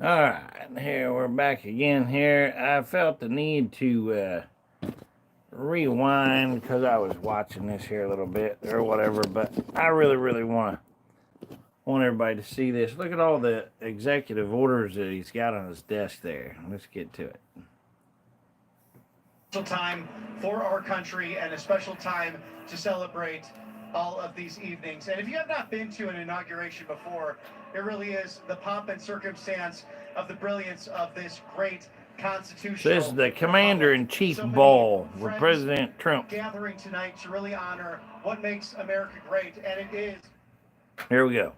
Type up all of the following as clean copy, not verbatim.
All right, here we're back again. Here, I felt the need to rewind because I was watching this here a little bit or whatever. But I really want everybody to see this. Look at all the executive orders that he's got on his desk there. Let's get to it. Special time for our country and a special time to celebrate all of these evenings. And if you have not been to an inauguration before, it really is the pomp and circumstance of the brilliance of this great constitutional. So this is the Commander-in-Chief Ball with President Trump gathering tonight to really honor what makes America great, and it is. Here we go.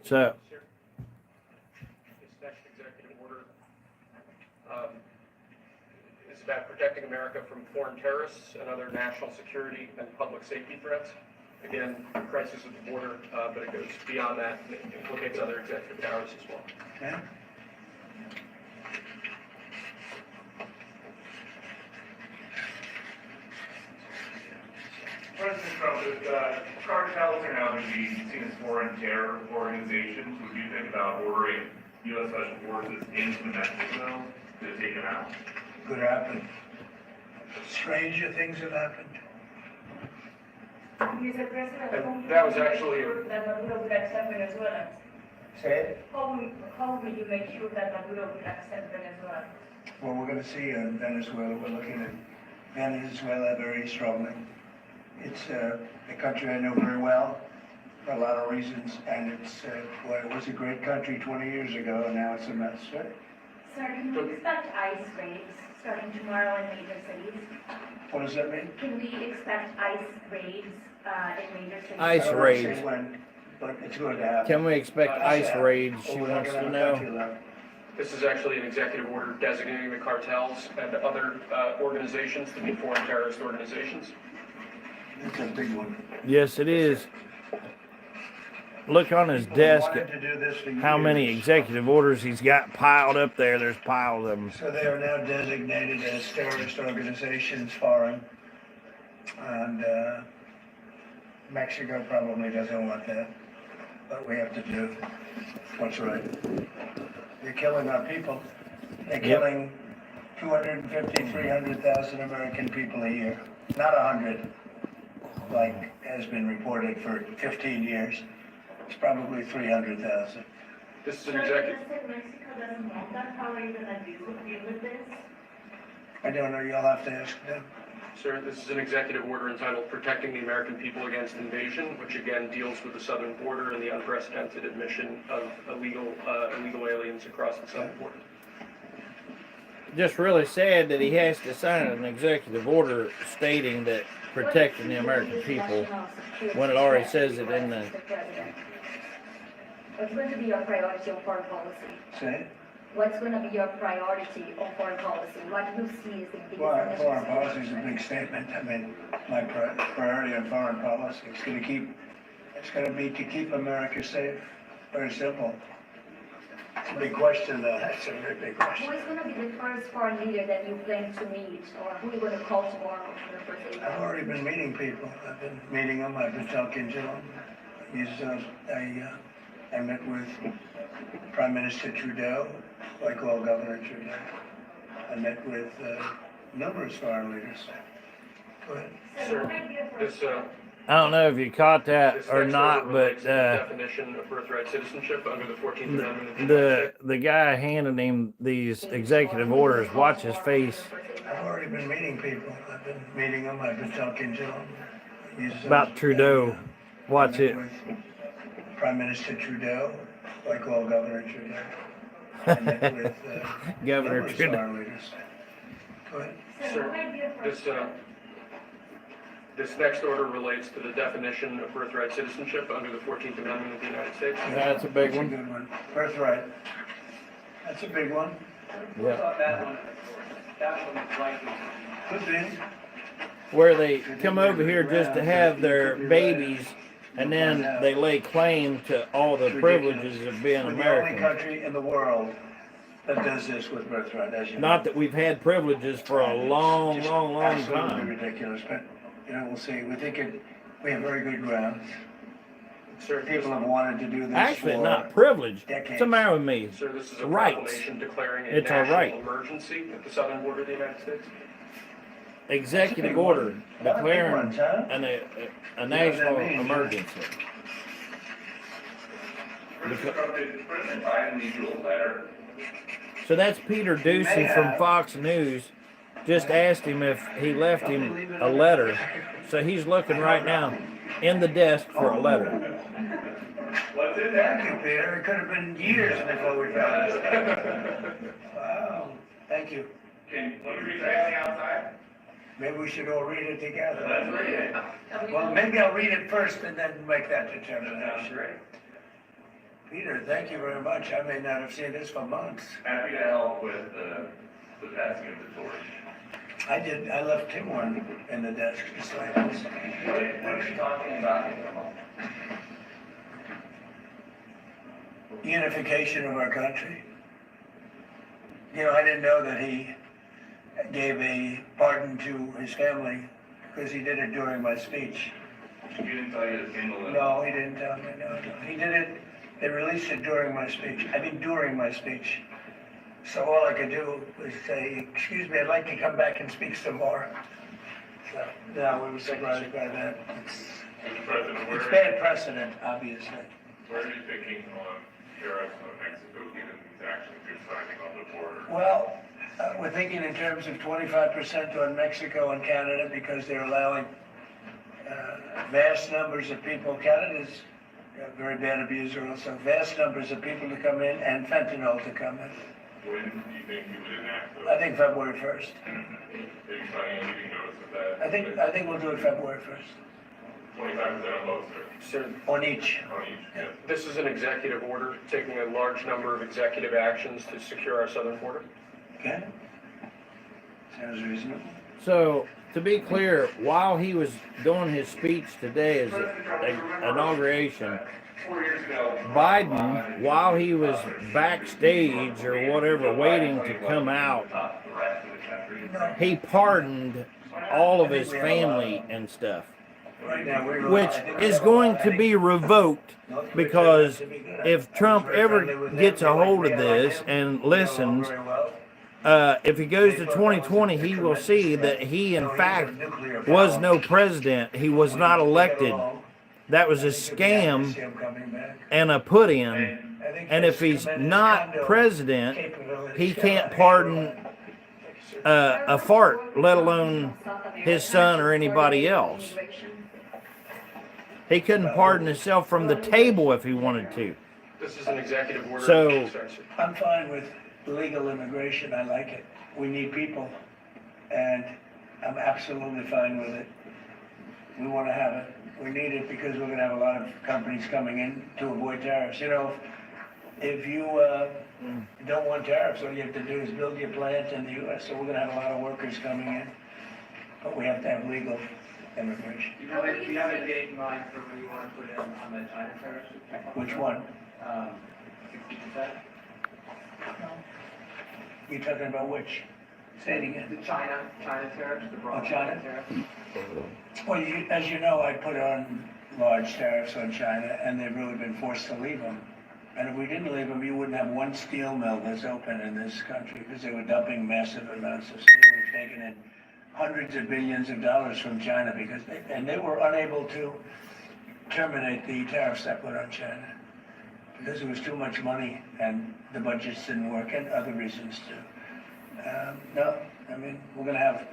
So. This next executive order is about protecting America from foreign terrorists and other national security and public safety threats. Again, crisis at the border, but it goes beyond that and it implicates other executive powers as well. Okay. President Trump, if cartels are now going to be seen as foreign terror organizations, would you think about ordering U.S. Special Forces into Mexico to take them out? Could happen. Stranger things have happened. Mr. President, And that was actually that Maduro would accept Venezuela. Say it. How will you make sure that Maduro would accept Venezuela? Well, we're going to see in Venezuela. We're looking at Venezuela very strongly. It's a country I know very well for a lot of reasons, and it's well, it was a great country 20 years ago, and now it's a mess. Right? Sir, can we expect ICE raids starting tomorrow in major cities? What does that mean? Can we expect ICE raids in major cities? ICE I don't raids. say when, but it's going to happen. Can we expect ICE raids? She Well, we're not wants gonna to have a country know. left. This is actually an executive order designating the cartels and other organizations to be foreign terrorist organizations. It's a big one. Yes, it is. Look on his People desk wanted at to do this for how many years. executive orders he's got piled up there. There's piles of them. So they are now designated as terrorist organizations, foreign, and Mexico probably doesn't want that, but we have to do what's right. They're killing our people. They're killing 250, 300,000 American people a year, not 100, like has been reported for 15 years. It's probably 300,000. This is an Sir, executive. Mexico doesn't want that. How are you going to deal with this? I don't know, you'll have to ask them. Sir, this is an executive order entitled Protecting the American People Against Invasion, which again deals with the southern border and the unprecedented admission of illegal aliens across the southern border. Just really sad that he has to sign an executive order stating that protecting the American people when it already says it in the. Mr. President, what's going to be your priority on foreign policy? Say, What's going to be your priority on foreign policy? What do you see as the biggest well, initiatives? foreign policy is a big statement. I mean, my priority on foreign policy is going to be to keep America safe. Very simple. It's a big question, though. That's a very big Who question. is going to be the first foreign leader that you plan to meet, or who are you going to call tomorrow on your first day? I've already been meeting people. I've been meeting them. I've been talking to them. I met with Prime Minister Trudeau, like all Governor Trudeau. I met with numerous foreign leaders. Go ahead. Sir, this I don't know if you caught that this or next not, order but relates to the definition of birthright citizenship under the 14th Amendment of the United the States. the guy handing him these executive orders, watch his face. I've already been meeting people. I've been meeting them. I've been talking to them. About Trudeau. Watch it. With Prime Minister Trudeau, like all Governor Trudeau. I met with Governor numerous Trudeau. foreign leaders. Go ahead. Sir, this next order relates to the definition of birthright citizenship under the 14th Amendment of the United States. That's a big That's a one. good one. Birthright. That's a big one. Yeah. That one is likely. Could be. Where they come over here just to have their babies, and then they lay claim to all the privileges of being We're the only American. country in the world that does this with birthright, as you know. Not that we've had privileges for a long, Just long, long absolutely time. ridiculous, but, we'll see. We think we have very good grounds. Sir, People have wanted to do this Actually, for not privileged. decades. What's the matter with me? Sir, this is a Rights. proclamation declaring a It's a national right. emergency at the southern border of the United States. Executive big order one. A lot of big declaring ones, huh? a national means, huh? emergency. Did President Biden leave you a letter? So that's Peter Ducey from Fox News. Just asked him if he left him a letter. So he's looking right now in the desk for a letter. What's in there? Thank you, Peter. It could have been years before we found this. Wow, thank you. Can you read anything outside? Maybe we should all read it together. Let's read it. Well, maybe I'll read it first and then make that That sounds determination. great. Peter, thank you very much. I may not have seen this for months. Happy to help with the passing of the torch. I left him one in the desk just like this. What are you talking about? Unification of our country. You know, I didn't know that he gave a pardon to his family because he did it during my speech. He didn't tell you to handle it? No, he didn't tell me, no. He did it, they released it during my speech. During my speech. So all I could do was say, excuse me, I'd like to come back and speak some more. So, no, we were surprised by that. Mr. President, It's bad precedent, obviously. where are you thinking on tariffs on Mexico given these actions you're signing on the border? Well, we're thinking in terms of 25% on Mexico and Canada because they're allowing vast numbers of people. Canada's a very bad abuser also. Vast numbers of people to come in and fentanyl to come in. When do you think you would enact those? I think February 1st. Are you planning on giving notice of that? I think we'll do it February 1st. 25% on both, sir. Sir, On each. On each, yes. this is an executive order taking a large number of executive actions to secure our southern border. Okay? Sounds reasonable. So to be clear, while he was doing his speech today as an inauguration, 4 years ago. Biden, while he was backstage or whatever waiting to come out, The rest of the country. he pardoned all of his family and stuff, Right now, which is going to be revoked because if Trump ever gets a hold of this and listens, if he goes to 2020, he will see that he, in fact, was no president. He was not elected. That was a scam and a put-in. And if he's not president, he can't pardon a fart, let alone his son or anybody else. He couldn't pardon himself from the table if he wanted to. This is an executive order. So- Sorry, sir. I'm fine with legal immigration. I like it. We need people. And I'm absolutely fine with it. We want to have it. We need it because we're going to have a lot of companies coming in to avoid tariffs. You know, if you don't want tariffs, all you have to do is build your plant in the U.S. So we're going to have a lot of workers coming in. But we have to have legal immigration. Do you have a date in mind for when you want to put in on the China tariffs? Which one? 60%? You talking about which? Say it again. The China tariffs, the broad Oh, China? tariffs? Well, as you know, I put on large tariffs on China, and they've really been forced to leave them. And if we didn't leave them, you wouldn't have one steel mill that's open in this country because they were dumping massive amounts of steel. We've taken in hundreds of billions of dollars from China because they were unable to terminate the tariffs I put on China because it was too much money and the budgets didn't work and other reasons too. No, I mean, we're going to have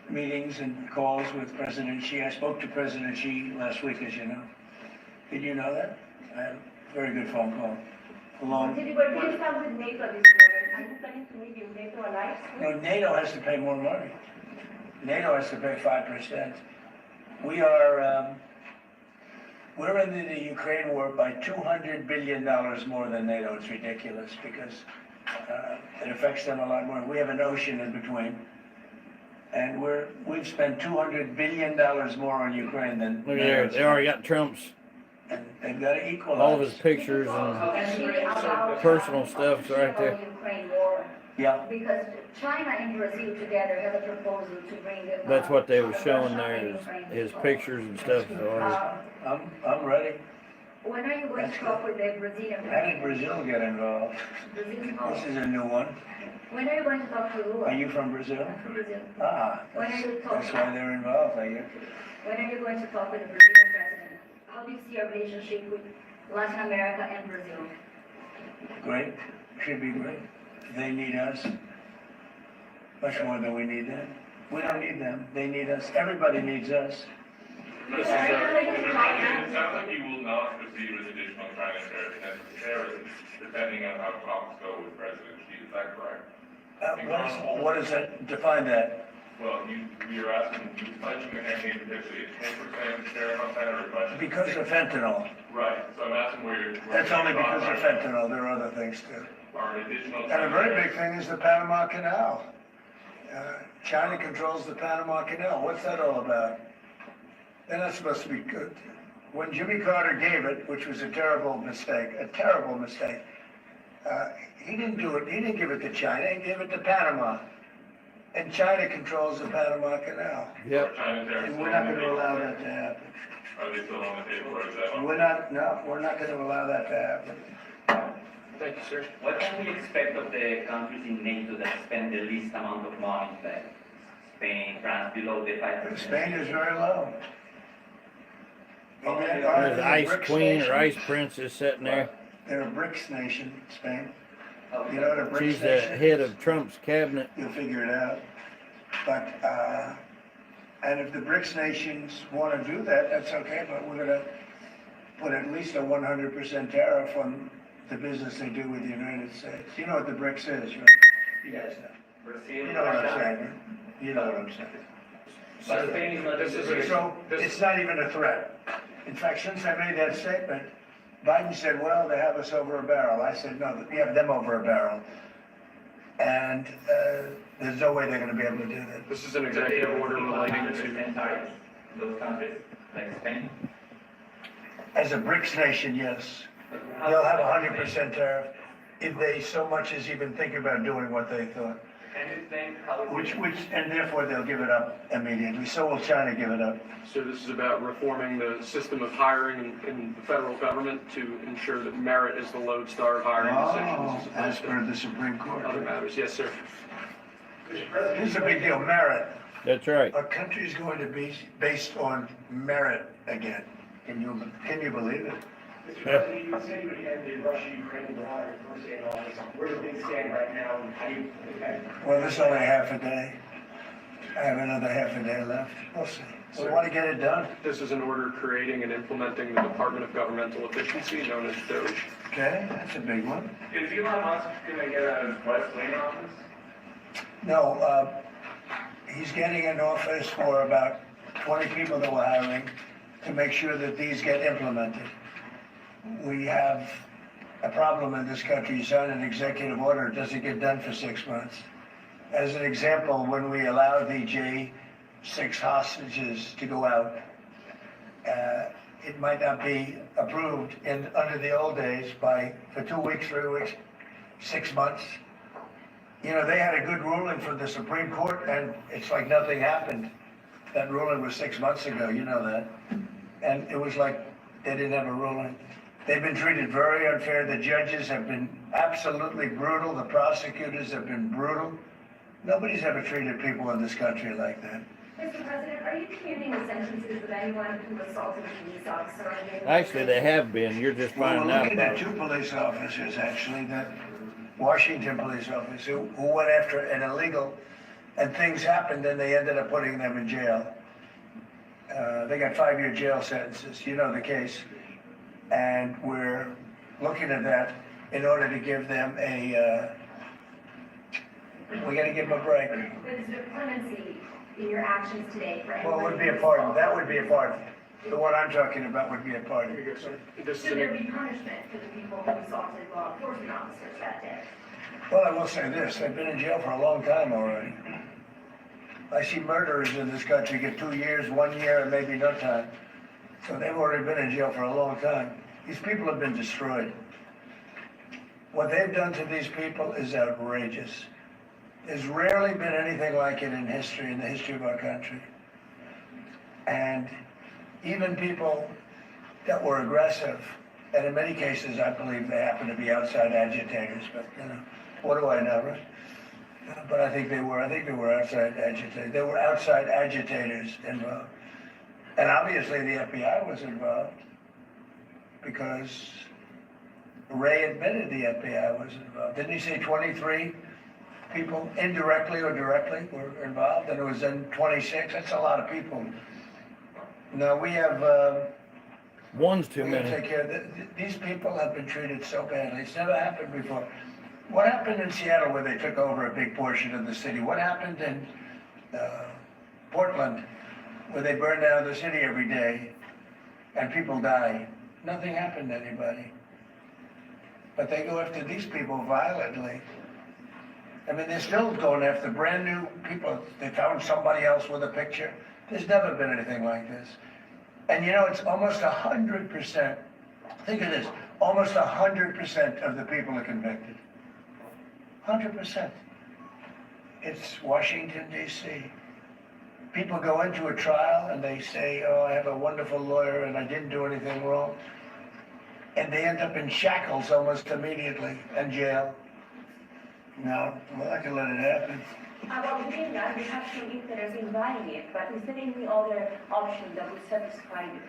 meetings and calls with President Xi. I spoke to President Xi last week, as you know. Did you know that? I had a very good phone call. Did you start with NATO this morning? Are you planning to meet with NATO allies? No, NATO has to pay more money. NATO has to pay 5%. We are, we're in the Ukraine war by $200 billion more than NATO. It's ridiculous because it affects them a lot more. We have an ocean in between. And we've spent $200 billion more on Ukraine than Look at there, they already got Trump's, and they've got to equalize. all of his pictures and personal stuff's right there. Ukraine war. Yeah. Because China and Brazil together have a proposal to bring. That's what they were showing there, his pictures and stuff. So I'm ready. When are you going to talk with the Brazilian How did president? Brazil get involved? This is a new one. When are you going to talk to Lula? Are you from Brazil? From Brazil. Ah, When are you talking? that's why they're involved, I guess. When are you going to talk with the Brazilian president? How do you see your relationship with Latin America and Brazil? Great, should be great. They need us much more than we need them. We don't need them, they need us. Everybody needs us. It sounds like you will not proceed with additional China tariffs, depending on how talks go with President Xi, is that correct? What does that, define that? Well, you're asking, you pledging the campaign potentially a 10% tariff on China or pledging? Because of fentanyl. Right, so I'm asking where you're. That's only because of fentanyl, there are other things too. Are additional. And a very big thing is the Panama Canal. China controls the Panama Canal, what's that all about? They're not supposed to be good. When Jimmy Carter gave it, which was a terrible mistake, he didn't do it, he didn't give it to China, he gave it to Panama. And China controls the Panama Canal. Yep. And we're not gonna allow that to happen. Are they still on the table or is that? We're not gonna allow that to happen. Thank you, sir. What can we expect of the countries in NATO that spend the least amount of money, like Spain, France, below the 5%? Spain is very low. There's Ice Queen or Ice Princess sitting there. They're a BRICS nation, Spain. You know what a BRICS She's the nation head is? of Trump's cabinet. You'll figure it out. But, and if the BRICS nations want to do that, that's okay, but we're gonna put at least a 100% tariff on the business they do with the United States. You know what the BRICS is, right? You guys know. Brazil, You know what I'm Russia. saying, right? You know what I'm saying. But Spain is not. This is So, it's not even a threat. In fact, since I made that statement, Biden said, well, they have us over a barrel. I said, no, we have them over a barrel. And there's no way they're gonna be able to do that. This is an executive order relating to. 100% tariffs, those countries, like Spain. As a BRICS nation, yes. They'll have 100% tariff if they so much as even think about doing what they thought. Can you explain how Which, and therefore they'll give it up immediately. So will China give it up. So this is about reforming the system of hiring in the federal government to ensure that merit is the lodestar of hiring decisions As as per opposed the Supreme to Court. other matters. Yes, sir. Here's a big deal, merit. That's right. Our country's going to be based on merit again. Can you believe it? Mr. President, you said you would end the Russia-Ukraine war on your first day in office. Where do things stand right now, and how do you expect? Well, this is only half a day. I have another half a day left. We'll see. We want to get it done. This is an order creating and implementing the Department of Governmental Efficiency, known as DOGE. Okay, that's a big one. Is Elon Musk gonna get a West Wing office? No, he's getting an office for about 20 people that we're hiring to make sure that these get implemented. We have a problem in this country. You sign an executive order, it doesn't get done for 6 months. As an example, when we allowed the J6 hostages to go out, it might not be approved under the old days for 2 weeks, 3 weeks, 6 months. You know, they had a good ruling from the Supreme Court and it's like nothing happened. That ruling was 6 months ago, you know that. And it was like they didn't have a ruling. They've been treated very unfair. The judges have been absolutely brutal. The prosecutors have been brutal. Nobody's ever treated people in this country like that. Mr. President, are you commuting the sentences of anyone who assaulted a police officer? Actually, they have been. You're just Well, finding we're out looking about at it. 2 police officers, actually, that Washington police officers who went after an illegal, and things happened and they ended up putting them in jail. They got 5-year jail sentences, you know the case. And we're looking at that in order to give them we gotta give them a break. But is there clemency in your actions today for Well, anyone? it would be a pardon, that would be a pardon. The one I'm talking about would be a pardon. Here you go, sir. This is Should there an, be punishment for the people who assaulted law enforcement officers that day? Well, I will say this, they've been in jail for a long time already. I see murderers in this country get 2 years, 1 year, and maybe no time. So they've already been in jail for a long time. These people have been destroyed. What they've done to these people is outrageous. There's rarely been anything like it in history, in the history of our country. And even people that were aggressive And in many cases, I believe they happen to be outside agitators, but, you know, what do I know, right? But I think they were outside agitators. There were outside agitators involved. And obviously the FBI was involved because Ray admitted the FBI was involved. Didn't he say 23 people indirectly or directly were involved? And it was then 26? That's a lot of people. No, we have, One's too we gotta many. take care of these people have been treated so badly. It's never happened before. What happened in Seattle where they took over a big portion of the city? What happened in Portland where they burned down the city every day and people die? Nothing happened to anybody. But they go after these people violently. I mean, they're still going after brand new people. They found somebody else with a picture. There's never been anything like this. And you know, it's almost 100%. Think of this, almost 100% of the people are convicted. 100%. It's Washington, D.C. People go into a trial and they say, oh, I have a wonderful lawyer and I didn't do anything wrong. And they end up in shackles almost immediately and jail. No, well, I can let it happen. About Greenland, we have some interest in buying it, but is there any other option that would satisfy you?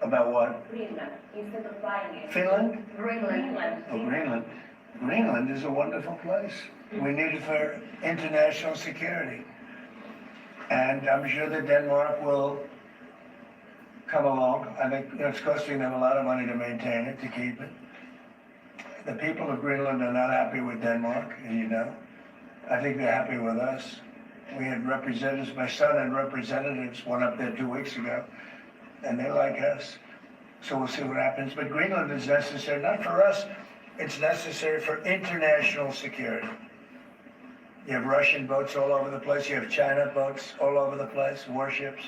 About what? Greenland, instead of buying it. Finland? Greenland. Oh, Greenland. Greenland is a wonderful place. We need it for international security. And I'm sure that Denmark will come along. I think it's costing them a lot of money to maintain it, to keep it. The people of Greenland are not happy with Denmark, you know. I think they're happy with us. We had representatives, my son had representatives, went up there 2 weeks ago, and they like us. So we'll see what happens. But Greenland is necessary, not for us, it's necessary for international security. You have Russian boats all over the place, you have China boats all over the place, warships,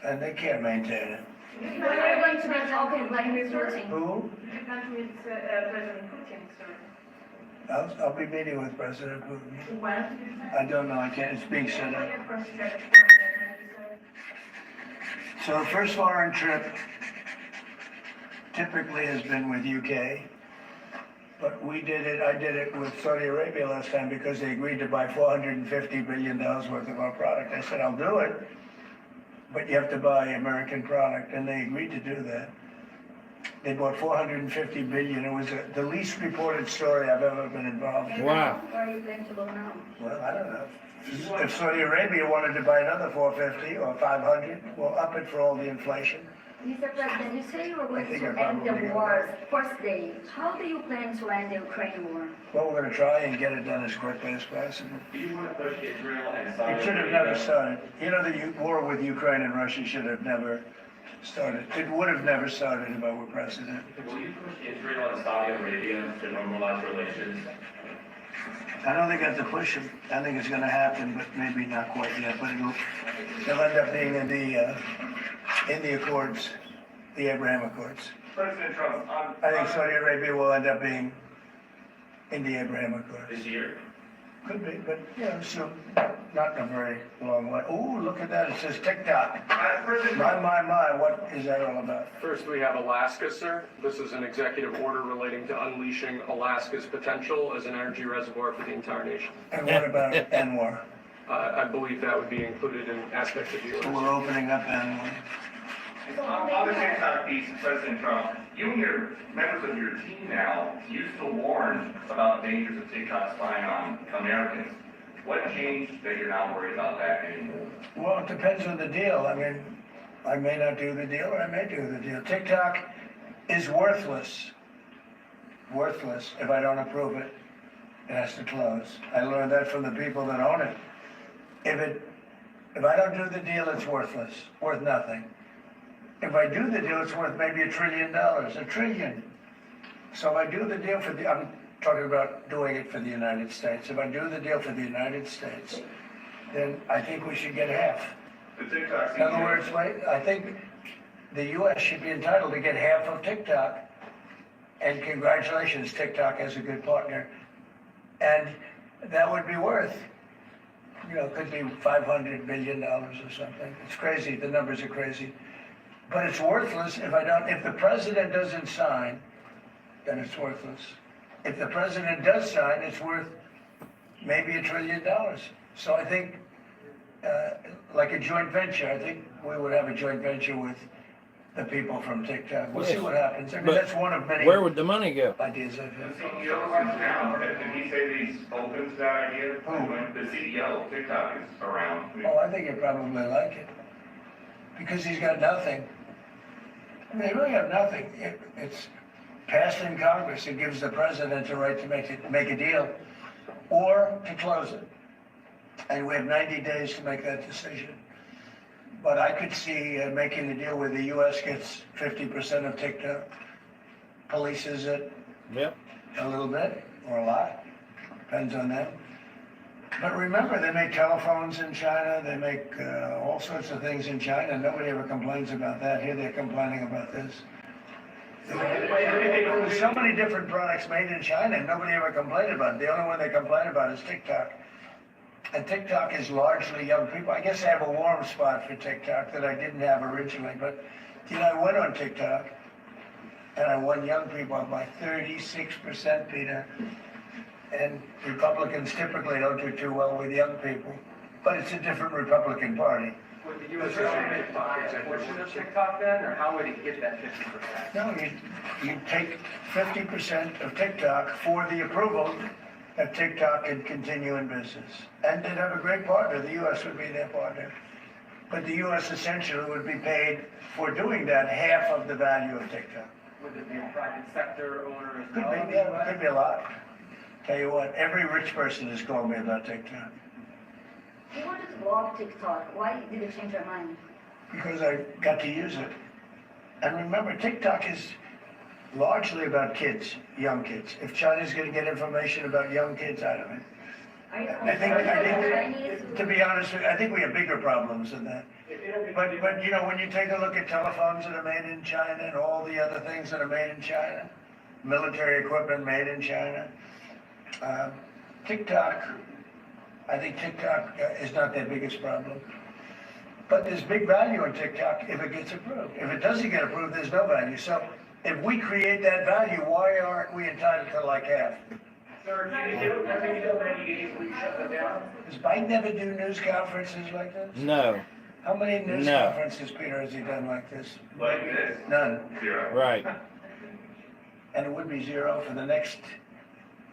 and they can't maintain it. When are you going to be talking like we're voting? Who? You can't meet President Putin, sir. I'll be meeting with President Putin. When? I don't know, I can't, it's being set up. So the first foreign trip typically has been with UK, but I did it with Saudi Arabia last time because they agreed to buy $450 billion worth of our product. I said, I'll do it, but you have to buy American product, and they agreed to do that. They bought $450 billion. It was the least reported story I've ever been involved in. Wow. Where are you going to go now? Well, I don't know. If Saudi Arabia wanted to buy another 450 or 500, we'll up it for all the inflation. Mr. President, you say you were going I think to I end probably the got war first day. How do you plan to end the Ukraine war? Well, we're going to try and get it done as quickly as possible. Do you want to push Israel and Saudi It should have never started. You know, the war with Ukraine and Russia should have never started. It would have never started if I were president. Will you push Israel and Saudi Arabia to normalize relations? I don't think I have to push them. I think it's going to happen, but maybe not quite yet. But it'll end up being in the Accords, the Abraham Accords. President Trump, I think Saudi Arabia will end up being in the Abraham Accords. This year? Could be, but soon. Not in a very long way. Ooh, look at that. It says TikTok. President My, Trump, what is that all about? First, we have Alaska, sir. This is an executive order relating to unleashing Alaska's potential as an energy reservoir for the entire nation. And what about Anwar? I believe that would be included in aspects of the So order. we're opening up Anwar. on the TikTok piece, President Trump, you and your members of your team now used to warn about dangers of TikTok spying on Americans. What changed that you're not worried about that anymore? Well, it depends on the deal. I mean, I may not do the deal or I may do the deal. TikTok is worthless. Worthless if I don't approve it. It has to close. I learned that from the people that own it. If I don't do the deal, it's worthless. Worth nothing. If I do the deal, it's worth maybe $1 trillion. $1 trillion. So if I do the deal I'm talking about doing it for the United States. If I do the deal for the United States, then I think we should get half. The TikTok In other words, I think the U.S. should be entitled to get half of TikTok. And congratulations, TikTok has a good partner. And that would be worth, could be $500 billion or something. It's crazy. The numbers are crazy. But it's worthless if the president doesn't sign, then it's worthless. If the president does sign, it's worth maybe $1 trillion. So I think, like a joint venture, I think we would have a joint venture with the people from TikTok. We'll see Yes. what happens. I mean, But that's one of many Where would the money go? ideas I've The had. CEO right now, did he say that he's open to that idea? The CEO of TikTok is around. Oh, I think he'd probably like it. Because he's got nothing. I mean, they really have nothing. It's passed in Congress. It gives the president the right to make a deal or to close it. And we have 90 days to make that decision. But I could see making the deal where the U.S. gets 50% of TikTok, polices it Yep. a little bit or a lot, depends on them. But remember, they make telephones in China, they make all sorts of things in China. Nobody ever complains about that. Here they're complaining about this. There's so many different products made in China, and nobody ever complained about it. The only one they complain about is TikTok. And TikTok is largely young people. I guess I have a warm spot for TikTok that I didn't have originally, but you know, I went on TikTok and I won young people by 36%, Peter. And Republicans typically don't do too well with young people, but it's a different Republican Party. Would the U.S. government buy a portion of TikTok then, or how would it get that 50%? No, you take 50% of TikTok for the approval that TikTok can continue in business. And they'd have a great partner, the U.S. would be their partner. But the U.S. essentially would be paid for doing that half of the value of TikTok. Would it be a private sector owner as Could well? be, yeah, could be a lot. Tell you what, every rich person is calling me about TikTok. You wanted to block TikTok. Why did you change your mind? Because I got to use it. And remember, TikTok is largely about kids, young kids. If China's going to get information about young kids out of it, I think, to be honest with you, I think we have bigger problems than that. But you know, when you take a look at telephones that are made in China and all the other things that are made in China, military equipment made in China, TikTok, I think TikTok is not their biggest problem. But there's big value in TikTok if it gets approved. If it doesn't get approved, there's no value. So if we create that value, why aren't we entitled to like half? Sir, can you give us 90 days we shut them down? Does Biden ever do news conferences like this? No. How many news No. conferences, Peter, has he done like this? Like this. None. Zero. Right. And it would be zero for the next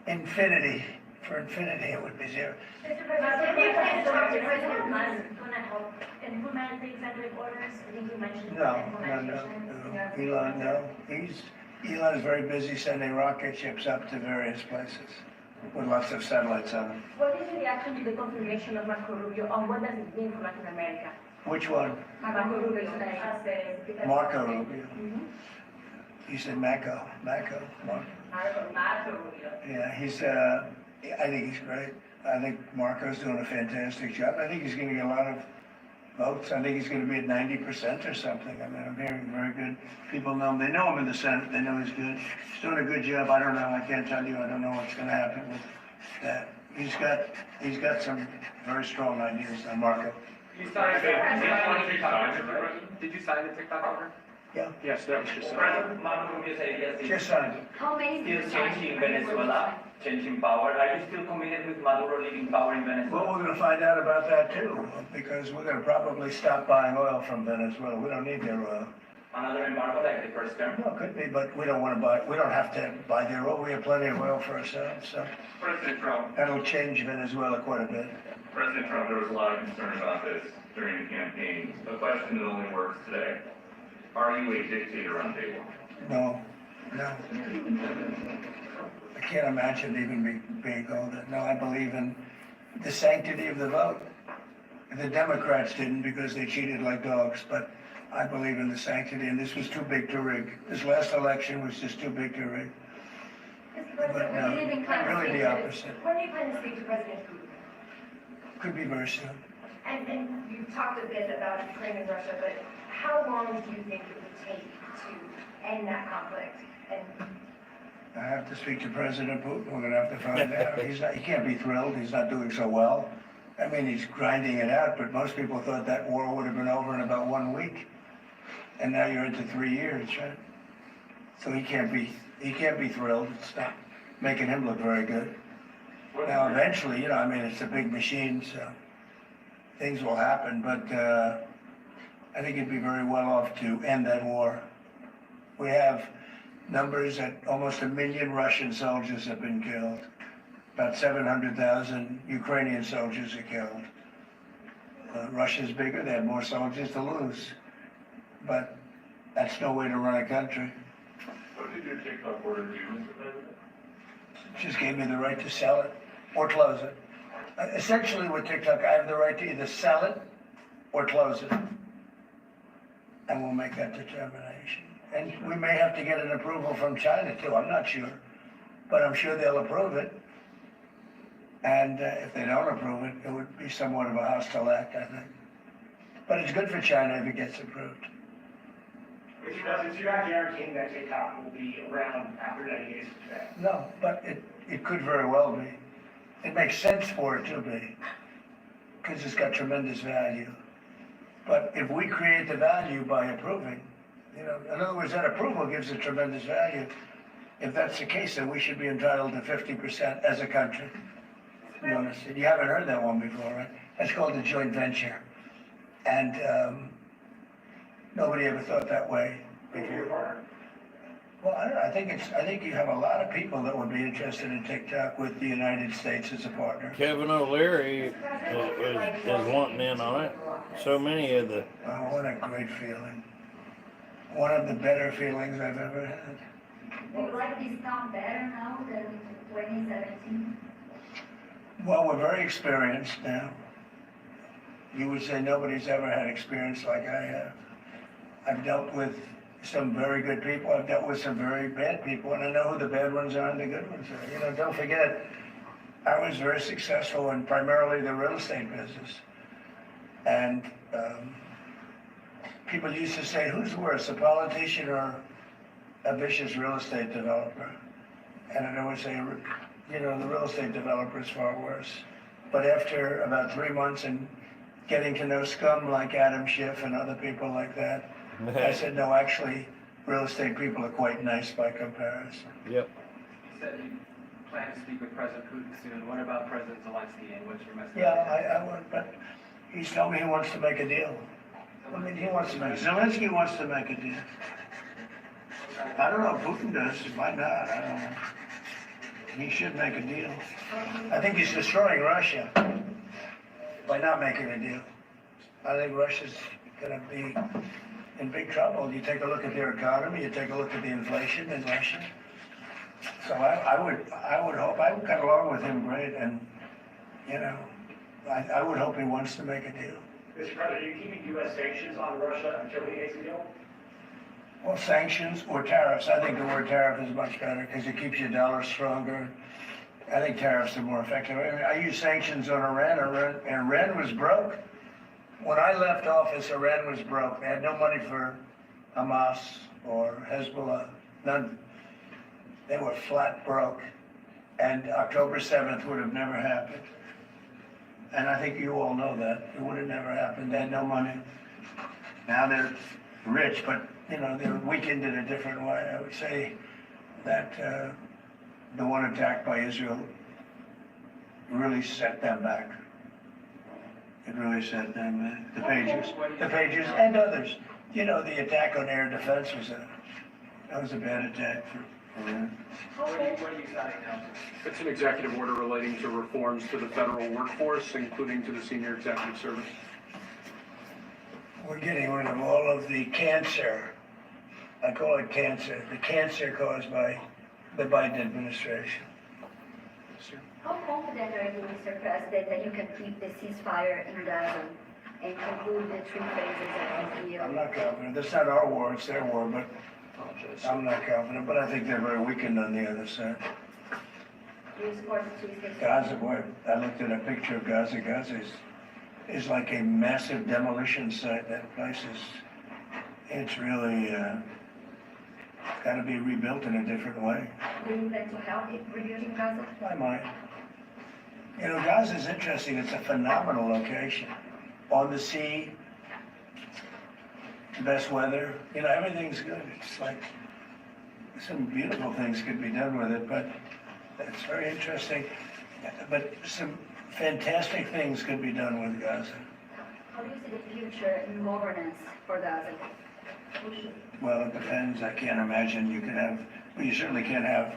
infinity. For infinity, it would be zero. Mr. President, can you please talk to President Musk on that help implement the executive orders? I think you mentioned No. implementation. Elon, no. Elon is very busy sending rocket ships up to various places with lots of satellites on them. What is your reaction to the confirmation of Marco Rubio on what does it mean for Latin America? Which one? Marco Rubio today. Marco Rubio. You said Marco. Marco. Marco Rubio. Yeah, I think he's great. I think Marco's doing a fantastic job. I think he's going to get a lot of votes. I think he's going to be at 90% or something. I mean, I'm hearing very good. People know him. They know him in the Senate. They know he's good. He's doing a good job. I don't know. I can't tell you. I don't know what's going to happen with that. He's got some very strong ideas on Marco. You signed Did you sign the TikTok order? Yeah, Yes, that was just. President Marco Rubio's ideas is just signed it. How many still changing Venezuela, changing power. Are you still committed with Maduro leaving power in Well, Venezuela? we're going to find out about that too, because we're going to probably stop buying oil from Venezuela. We don't need their oil. Another embargo like the first term? No, it could be, but we don't want to buy, we don't have to buy their oil. We have plenty of oil for ourselves, so President Trump, that'll change Venezuela quite a bit. President Trump, there was a lot of concern about this during the campaign. A question that only works today. Are you a dictator on day one? No. I can't imagine even being called that. No, I believe in the sanctity of the vote. The Democrats didn't because they cheated like dogs, but I believe in the sanctity, and this was too big to rig. This last election was just too big to rig. Mr. But President, no, when do you even plan to really speak the to opposite. When do you plan to speak to President Putin? Could be very soon. And you talked a bit about Ukraine and Russia, but how long do you think it would take to end that conflict? And I have to speak to President Putin. We're gonna have to find out. He can't be thrilled. He's not doing so well. I mean, he's grinding it out, but most people thought that war would have been over in about 1 week. And now you're into 3 years, right? So he can't be thrilled. It's not making him look very good. Now, eventually, you know, I mean, it's a big machine, so things will happen, but I think it'd be very well off to end that war. We have numbers that almost 1 million Russian soldiers have been killed. About 700,000 Ukrainian soldiers are killed. Russia's bigger, they have more soldiers to lose. But that's no way to run a country. What did your TikTok order do, Mr. President? Just gave me the right to sell it or close it. Essentially with TikTok, I have the right to either sell it or close it. And we'll make that determination. And we may have to get an approval from China too, I'm not sure. But I'm sure they'll approve it. And if they don't approve it, it would be somewhat of a hostile act, I think. But it's good for China if it gets approved. Mr. President, you're not guaranteeing that TikTok will be around after 90 days from today. No, but it could very well be. It makes sense for it to be, because it's got tremendous value. But if we create the value by approving, you know, in other words, that approval gives it tremendous value. If that's the case, then we should be entitled to 50% as a country. You understand? You haven't heard that one before, right? That's called a joint venture. And nobody ever thought that way before. Well, I don't know. I think you have a lot of people that would be interested in TikTok with the United States as a partner. Kevin O'Leary is wanting in on it. So many of the... Oh, what a great feeling. One of the better feelings I've ever had. Do you like this town better now than 2017? Well, we're very experienced now. You would say nobody's ever had experience like I have. I've dealt with some very good people, I've dealt with some very bad people, and I know who the bad ones are and the good ones are. You know, don't forget, I was very successful in primarily the real estate business. And people used to say, who's worse, a politician or a vicious real estate developer? And I'd always say, you know, the real estate developer is far worse. But after about 3 months and getting to know scum like Adam Schiff and other people like that, I said, no, actually, real estate people are quite nice by comparison. Yep. You said you plan to speak with President Putin soon. What about President Zelensky, and what's your message? Yeah, I would, but he's told me he wants to make a deal. I mean, Zelensky wants to make a deal. I don't know if Putin does, he might not, I don't know. He should make a deal. I think he's destroying Russia by not making a deal. I think Russia's gonna be in big trouble. You take a look at their economy, you take a look at the inflation in Russia. So I would hope, I would cut along with him great, and, you know, I would hope he wants to make a deal. Mr. President, are you keeping U.S. sanctions on Russia until he makes a deal? Well, sanctions or tariffs. I think the word tariff is much better because it keeps your dollar stronger. I think tariffs are more effective. I mean, I use sanctions on Iran. Iran was broke. When I left office, Iran was broke. They had no money for Hamas or Hezbollah, none. They were flat broke. And October 7th would have never happened. And I think you all know that. It would have never happened. They had no money. Now they're rich, but, you know, they're weakened in a different way. I would say that the one attack by Israel really set them back. It really set them back. The Pages, and others. You know, the attack on air defense was a bad attack for Iran. What are you signing now? It's an executive order relating to reforms to the federal workforce, including to the senior executive service. We're getting rid of all of the cancer. I call it cancer. The cancer caused by the Biden administration. How confident are you, Mr. President, that you can keep the ceasefire in Gaza and conclude the 3 phases of the deal? I'm not confident. That's not our war, it's their war, but I'm not confident. But I think they're very weakened on the other side. Do you support the 3 phases? Gaza, boy, I looked at a picture of Gaza. Gaza is like a massive demolition site. That place it's really got to be rebuilt in a different way. Do you plan to help in rebuilding Gaza? I might. You know, Gaza is interesting. It's a phenomenal location. On the sea, the best weather, you know, everything's good. It's like, some beautiful things could be done with it, but it's very interesting. But some fantastic things could be done with Gaza. How do you see the future in governance for Gaza? Well, it depends. I can't imagine you can have, well, you certainly can't have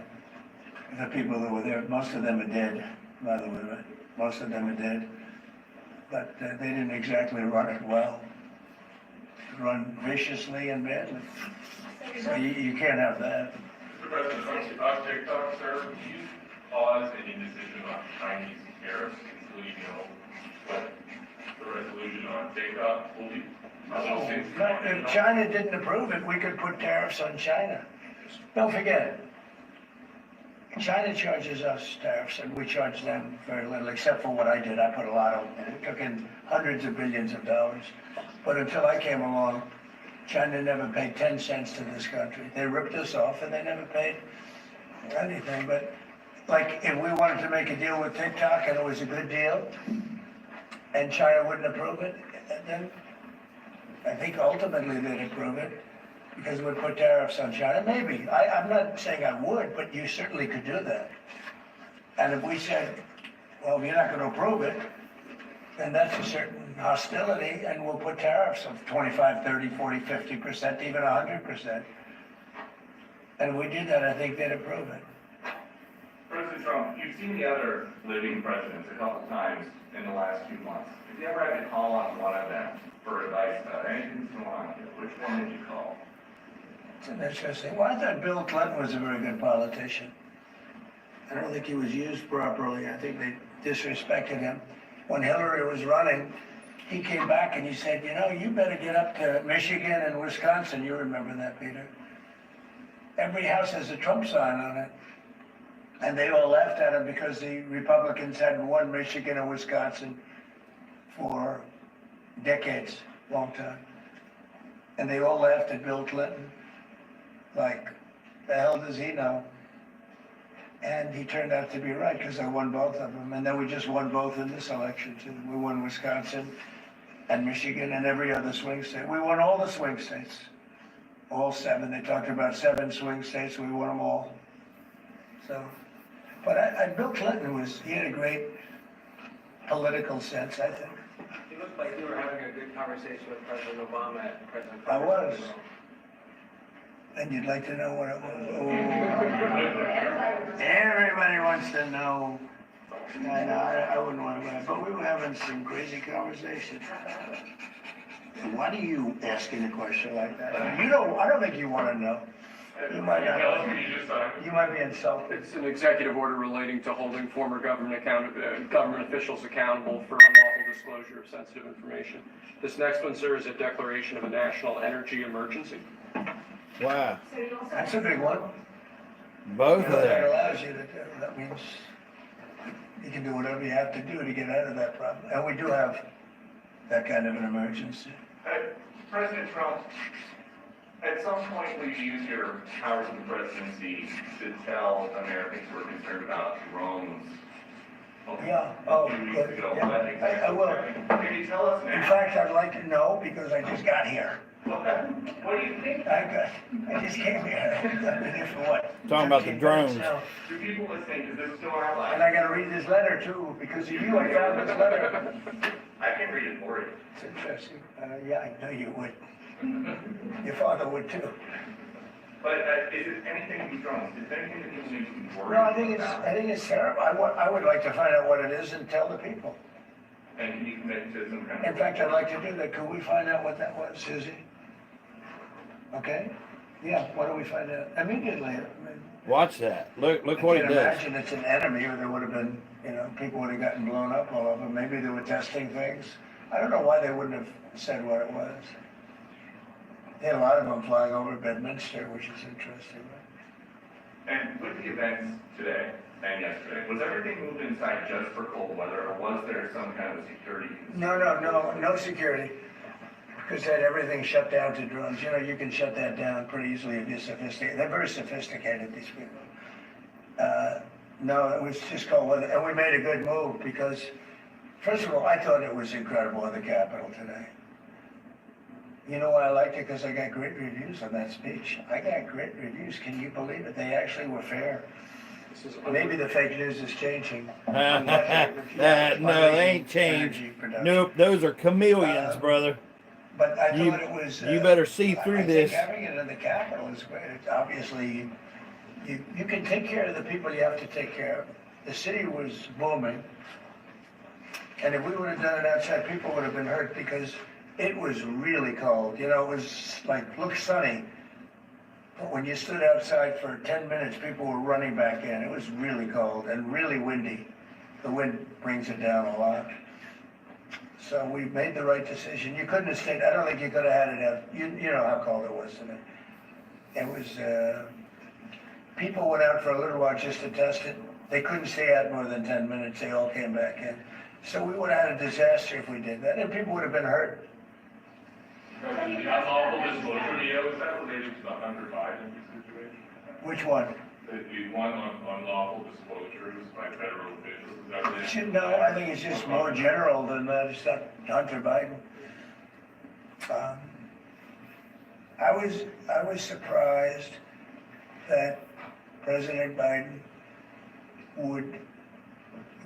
the people that were there. Most of them are dead, by the way, right? Most of them are dead. But they didn't exactly run it well. Run viciously and badly. So you can't have that. Mr. President, on TikTok, sir, would you pause any decision on Chinese tariffs, including, what the resolution on TikTok will be? If China didn't approve it, we could put tariffs on China. Don't forget, China charges us tariffs and we charge them very little, except for what I did. I put a lot on, and it took in hundreds of billions of dollars. But until I came along, China never paid 10 cents to this country. They ripped us off and they never paid anything. But like if we wanted to make a deal with TikTok and it was a good deal and China wouldn't approve it, then I think ultimately they'd approve it because we'd put tariffs on China. Maybe. I'm not saying I would, but you certainly could do that. And if we said, well, you're not going to approve it, then that's a certain hostility, and we'll put tariffs of 25, 30, 40, 50%, even 100%. And if we did that, I think they'd approve it. President Trump, you've seen the other living presidents a couple times in the last few months. If you ever had to call on one of them for advice about anything going on here, which one would you call? It's interesting. Well, I thought Bill Clinton was a very good politician. I don't think he was used properly. I think they disrespected him. When Hillary was running, he came back and he said, you know, you better get up to Michigan and Wisconsin. You remember that, Peter? Every house has a Trump sign on it. And they all laughed at him because the Republicans hadn't won Michigan and Wisconsin for decades, long time. And they all laughed at Bill Clinton. Like, the hell does he know? And he turned out to be right because I won both of them. And then we just won both in this election too. We won Wisconsin and Michigan and every other swing state. We won all the swing states, all 7. They talked about 7 swing states. We won them all. So, but Bill Clinton he had a great political sense, I think. It looked like you were having a good conversation with President Obama at President I Carter's was. funeral. And you'd like to know what it was? Oh. Everybody wants to know. I wouldn't want to, but we were having some crazy conversations. Why do you asking a question like that? I don't think you want to know. You might not know. You might be insulted. It's an executive order relating to holding former government officials accountable for unlawful disclosure of sensitive information. This next one, sir, is a declaration of a national energy emergency. Wow. That's a big one. Both of That them. allows you to do. That means you can do whatever you have to do to get out of that problem. And we do have that kind of an emergency. President Trump, at some point will you use your powers of the presidency to tell Americans who are concerned about drones? Yeah, oh, A few weeks good. ago, Yeah. what exactly I will. Can you tell us In now? fact, I'd like to know because I just got here. Okay. What do you think? I just came here. I've been here for what? Talking about the 15 minutes drones. now. Do people listening, is this still our And life? I gotta read this letter too, because of you, I found this letter. I can read it for you. It's interesting. Yeah, I know you would. Your father would too. But is it anything with drones? Is there anything that people need to be worried No, about? I think it's terrible. I would like to find out what it is and tell the people. And can you commit to some kind of? In fact, I'd like to do that. Could we find out what that was, Susie? Okay? Yeah, why don't we find out immediately? I mean, Watch that. Look I what he can't does. imagine it's an enemy, or there would have been, people would have gotten blown up all over. Maybe they were testing things. I don't know why they wouldn't have said what it was. They had a lot of them flying over Bedminster, which is interesting. And with the events today and yesterday, was everything moved inside just for cold weather, or was there some kind of security? No security. Because they had everything shut down to drones. You can shut that down pretty easily if you're sophisticated. They're very sophisticated, these people. No, it was just cold weather. And we made a good move because, first of all, I thought it was incredible in the Capitol today. You know why I liked it? Because I got great reviews on that speech. I got great reviews. Can you believe it? They actually were fair. This is Maybe the fake news is changing. No, they ain't changed. Nope, those are chameleons, brother. But I You- thought it was. you better see through I this. think having it in the Capitol is great. Obviously, you can take care of the people you have to take care of. The city was booming. And if we would have done it outside, people would have been hurt because it was really cold. You know, it was like, looked sunny. But when you stood outside for 10 minutes, people were running back in. It was really cold and really windy. The wind brings it down a lot. So we made the right decision. You couldn't have stayed, I don't think you could have had it out. You know how cold it was today. It was, people went out for a little while just to test it. They couldn't stay out more than 10 minutes. They all came back in. So we would have had a disaster if we did that, and people would have been hurt. The unlawful disclosure video, is that related to the Hunter Biden situation? Which one? The one on unlawful disclosures by federal officials, is that related? No, I think it's just more general than that. It's not Hunter Biden. I was surprised that President Biden would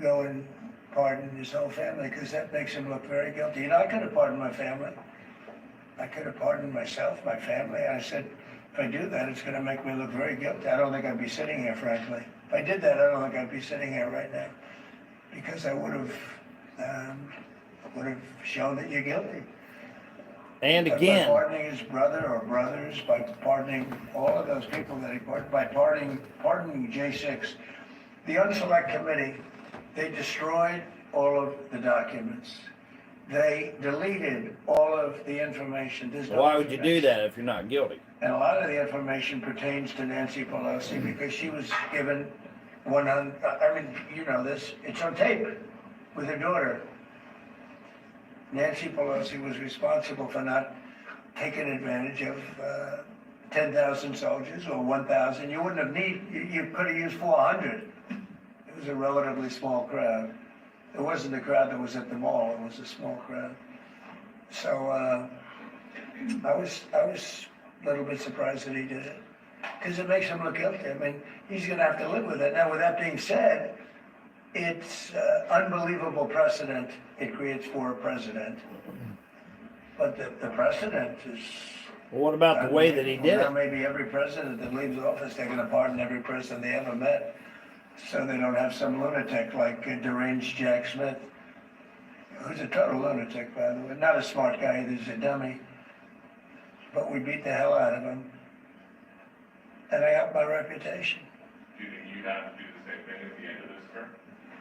go and pardon his whole family, because that makes him look very guilty. You know, I could have pardoned my family. I could have pardoned myself, my family. I said, if I do that, it's going to make me look very guilty. I don't think I'd be sitting here, frankly. If I did that, I don't think I'd be sitting here right now, because I would have shown that you're guilty. And But again, by pardoning his brother or brothers, by pardoning all of those people that he pardoned, by pardoning J6, the Unselect Committee, they destroyed all of the documents. They deleted all of the information. There's no why would you do information. that if you're not guilty? And a lot of the information pertains to Nancy Pelosi because she was given 100, I mean, you know this, it's on tape with her daughter. Nancy Pelosi was responsible for not taking advantage of 10,000 soldiers or 1,000. You wouldn't have you could have used 400. It was a relatively small crowd. It wasn't the crowd that was at the mall, it was a small crowd. So I was a little bit surprised that he did it, because it makes him look guilty. I mean, he's gonna have to live with it. Now, with that being said, it's unbelievable precedent it creates for a president. But the precedent is... Well, what about the way that he did Now it? maybe every president that leaves office, they're gonna pardon every president they ever met, so they don't have some lunatic like deranged Jack Smith, who's a total lunatic, by the way. Not a smart guy, he's a dummy. But we beat the hell out of him. And I got my reputation. Do you think you have to do the same thing at the end of this term?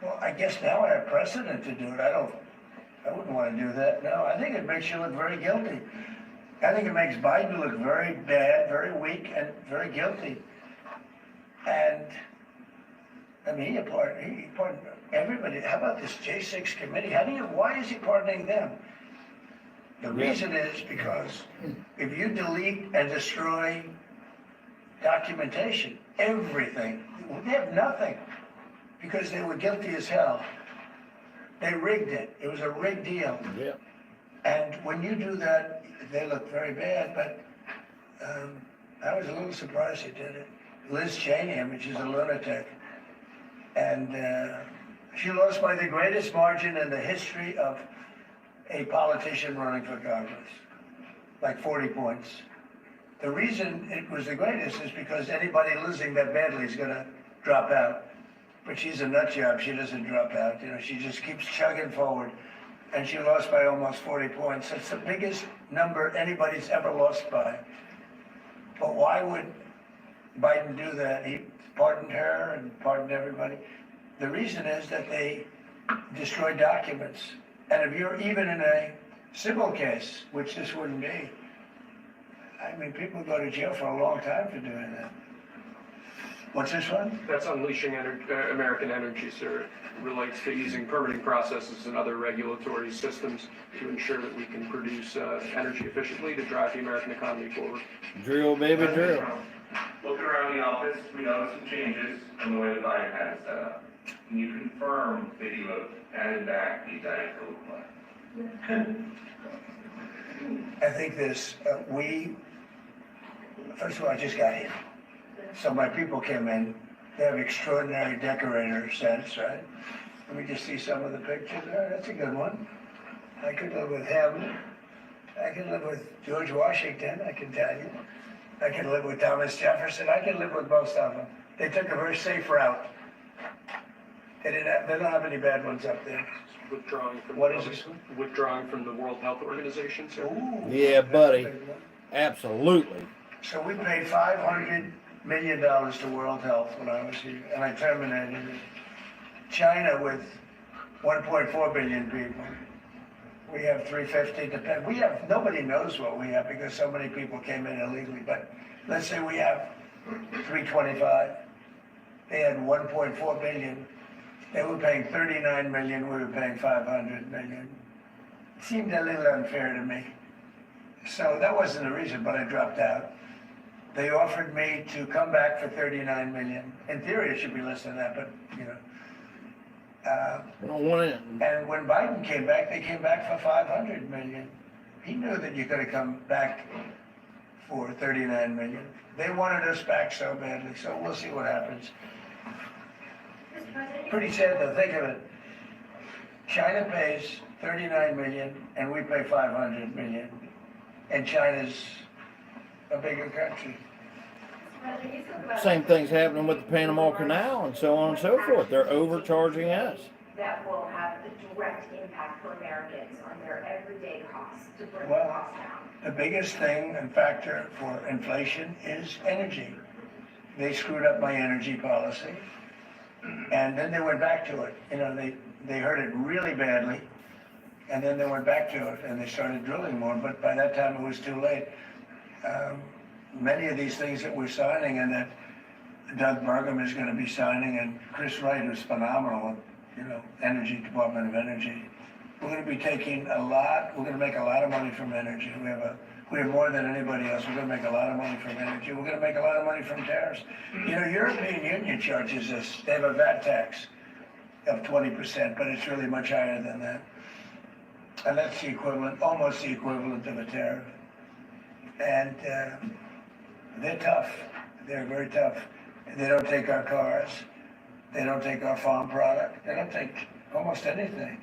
Well, I guess now I have precedent to do it. I wouldn't want to do that. No, I think it makes you look very guilty. I think it makes Biden look very bad, very weak, and very guilty. And, I mean, he pardoned everybody. How about this J6 committee? Why is he pardoning them? The reason is because if you delete and destroy documentation, everything, they have nothing, because they were guilty as hell. They rigged it. It was a rigged deal. Yeah. And when you do that, they look very bad, but I was a little surprised he did it. Liz Cheney, which is a lunatic, and she lost by the greatest margin in the history of a politician running for Congress, like 40 points. The reason it was the greatest is because anybody losing that badly is gonna drop out. But she's a nut job, she doesn't drop out, you know, she just keeps chugging forward. And she lost by almost 40 points. That's the biggest number anybody's ever lost by. But why would Biden do that? He pardoned her and pardoned everybody. The reason is that they destroyed documents. And if you're even in a civil case, which this wouldn't be, I mean, people go to jail for a long time for doing that. What's this one? That's unleashing American energy, sir. It relates to easing permitting processes and other regulatory systems to ensure that we can produce energy efficiently to drive the American economy forward. Drill, baby, drill. Looking around the office, we noticed some changes in the way the Biden had it set up. Can you confirm that you have added back the Diet Coke plan? I think first of all, I just got here. So my people came in, they have extraordinary decorator sense, right? Let me just see some of the pictures. Oh, that's a good one. I could live with him. I could live with George Washington, I can tell you. I could live with Thomas Jefferson. I could live with most of them. They took a very safe route. They don't have any bad ones up there. Withdrawing from. What is this one? Withdrawing from the World Health Organization, sir. Ooh, Yeah, that's buddy. a big one. Absolutely. So we paid $500 million to World Health when I was here, and I terminated it. China with 1.4 billion people. We have 350 to pay. Nobody knows what we have because so many people came in illegally, but let's say we have 325. They had 1.4 billion. They were paying 39 million, we were paying 500 million. It seemed a little unfair to me. So that wasn't the reason, but I dropped out. They offered me to come back for 39 million. In theory, it should be less than that, but you know. We don't want it. And when Biden came back, they came back for 500 million. He knew that you could have come back for 39 million. They wanted us back so badly, so we'll see what happens. Pretty sad though, think of it. China pays 39 million and we pay 500 million. And China's a bigger country. Same thing's happening with the Panama Canal and so on and so forth. They're overcharging us. That will have a direct impact for Americans on their everyday costs to bring the Well, costs down. the biggest thing and factor for inflation is energy. They screwed up my energy policy. And then they went back to it. You know, they hurt it really badly. And then they went back to it and they started drilling more. But by that time it was too late. Many of these things that we're signing and that Doug Burgum is going to be signing and Chris Wright, who's phenomenal, you know, Department of Energy. We're going to be taking we're going to make a lot of money from energy. We have more than anybody else. We're going to make a lot of money from energy. We're going to make a lot of money from tariffs. You know, European Union charges us, they have a VAT tax of 20%, but it's really much higher than that. And that's the equivalent, almost the equivalent of a tariff. And they're tough. They're very tough. They don't take our cars. They don't take our farm product. They don't take almost anything.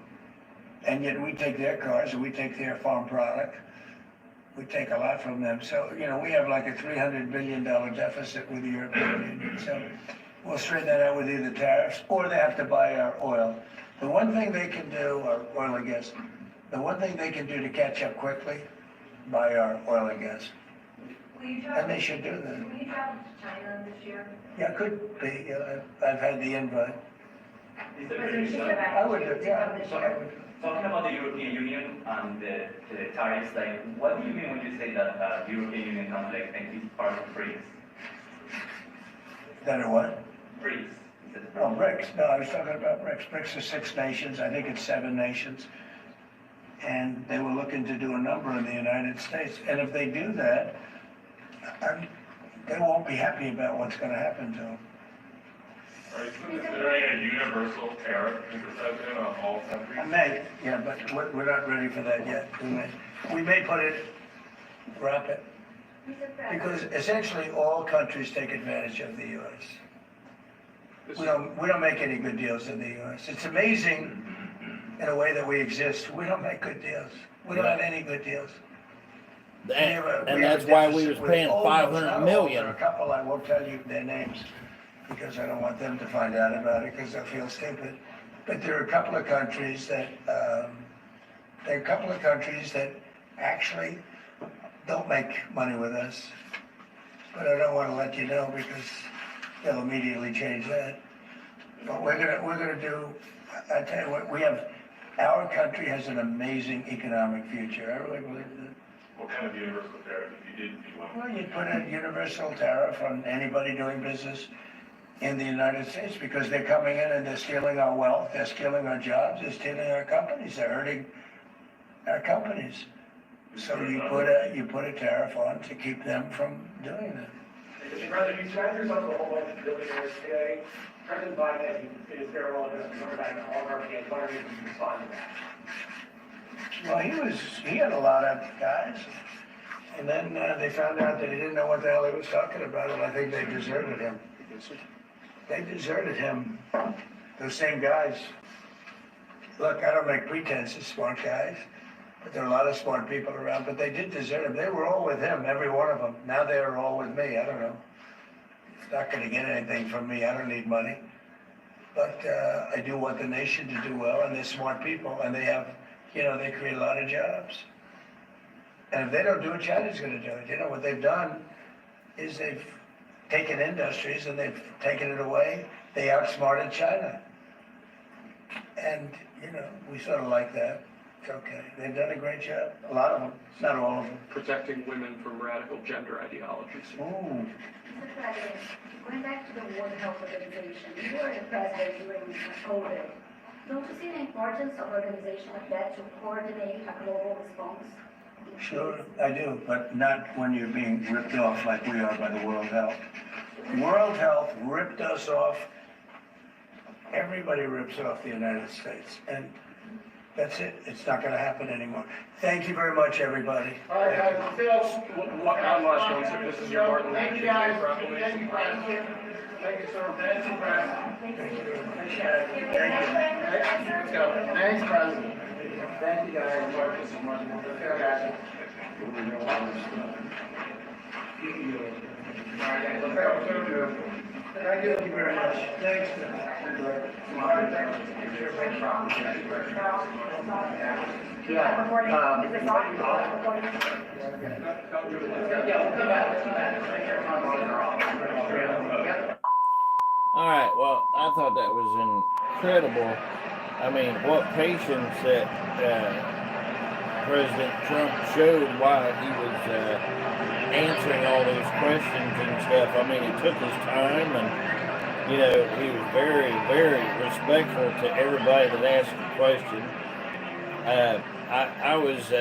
And yet we take their cars and we take their farm product. We take a lot from them. So, you know, we have like a $300 billion deficit with the European Union. So we'll straighten that out with either tariffs or they have to buy our oil. The one thing they can do, or oil and gas, the one thing they can do to catch up quickly, buy our oil and gas. And they should do that. Will you travel to China this year? Yeah, could be. Yeah, I've had the invite. I would do, yeah. Talking about the European Union and the tariffs, like, what do you mean when you say that the European Union can like make this part of BRICS? That are what? BRICS. Oh, BRICS. No, I was talking about BRICS. BRICS are 6 nations. I think it's 7 nations. And they were looking to do a number in the United States. And if they do that, they won't be happy about what's going to happen to them. Are you considering a universal tariff, Mr. President, on all countries? I may, yeah, but we're not ready for that yet. We may put it, wrap it, because essentially all countries take advantage of the U.S. We don't make any good deals in the U.S. It's amazing in a way that we exist. We don't make good deals. We don't have any good deals. And that's why we was paying $500 million. There are a couple, I won't tell you their names because I don't want them to find out about it because they'll feel stupid. But there are a couple of countries that actually don't make money with us. But I don't want to let you know because they'll immediately change that. But we're gonna do. I tell you what, our country has an amazing economic future. I really believe that. What kind of universal tariff if you did do one? Well, you'd put a universal tariff on anybody doing business in the United States because they're coming in and they're stealing our wealth, they're stealing our jobs, they're stealing our companies, they're hurting our companies. So you put a tariff on to keep them from doing that. Mr. President, you described yourself as a whole bunch of billionaires today. President Biden, in his farewell address, talked about all of our hands. Why don't you respond to that? Well, he had a lot of guys. And then they found out that he didn't know what the hell he was talking about, and I think they deserted him. They deserted him, those same guys. Look, I don't make pretense of smart guys, but there are a lot of smart people around, but they did desert him. They were all with him, every one of them. Now they're all with me, I don't know. It's not gonna get anything from me, I don't need money. But I do want the nation to do well, and they're smart people, and they have, they create a lot of jobs. And if they don't do it, China's gonna do it. You know, what they've done is they've taken industries and they've taken it away. They outsmarted China. And, we sort of like that. It's okay. They've done a great job. A lot of them, not all of them. Protecting women from radical gender ideologies. Ooh. Mr. President, going back to the World Health Organization, you were the president during COVID. Don't you see the importance of organizations like that to coordinate a global response? Sure, I do, but not when you're being ripped off like we are by the World Health. World Health ripped us off. Everybody rips off the United States, and that's it. It's not going to happen anymore. Thank you very much, everybody. All right, guys, Phil. One last one, sir. This is your Martin Luther Thank you, King guys. Day proclamation. Thank you, Thank you, sir. Thank you, President. Thank you. Let's go. Thanks, President. Thank you, guys. This is Martin Luther King. Guys. All right, guys. Let's go. Thank you very much. Thanks. All right, well, I thought that was incredible. I mean, what patience that President Trump showed while he was answering all those questions and stuff. I mean, he took his time and, he was very, very respectful to everybody that asked a question. I was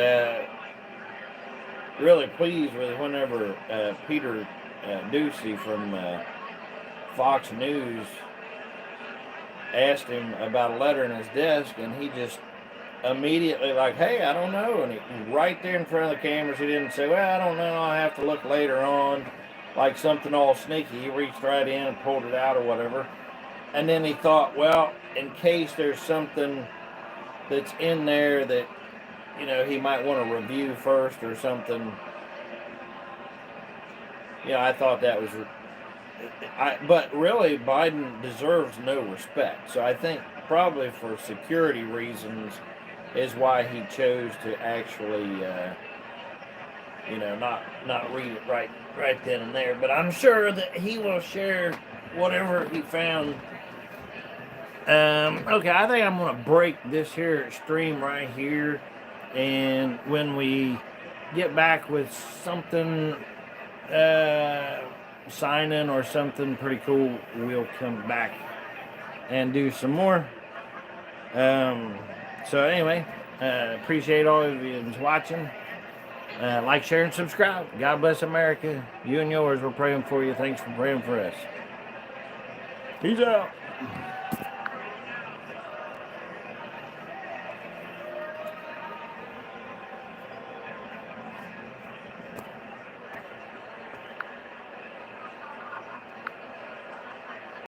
really pleased with whenever Peter Ducey from Fox News asked him about a letter in his desk, and he just immediately like, hey, I don't know. And he, right there in front of the cameras, he didn't say, well, I don't know, I'll have to look later on, like something all sneaky. He reached right in and pulled it out or whatever. And then he thought, well, in case there's something that's in there that, he might want to review first or something. I thought that was, but really Biden deserves no respect. So I think probably for security reasons is why he chose to actually, not read it right then and there. But I'm sure that he will share whatever he found. Okay, I think I'm going to break this here stream right here. And when we get back with something, signing or something pretty cool, we'll come back and do some more. So anyway, appreciate all of you who's watching. Like, share, and subscribe. God bless America. You and yours, we're praying for you. Thanks for praying for us. Peace out.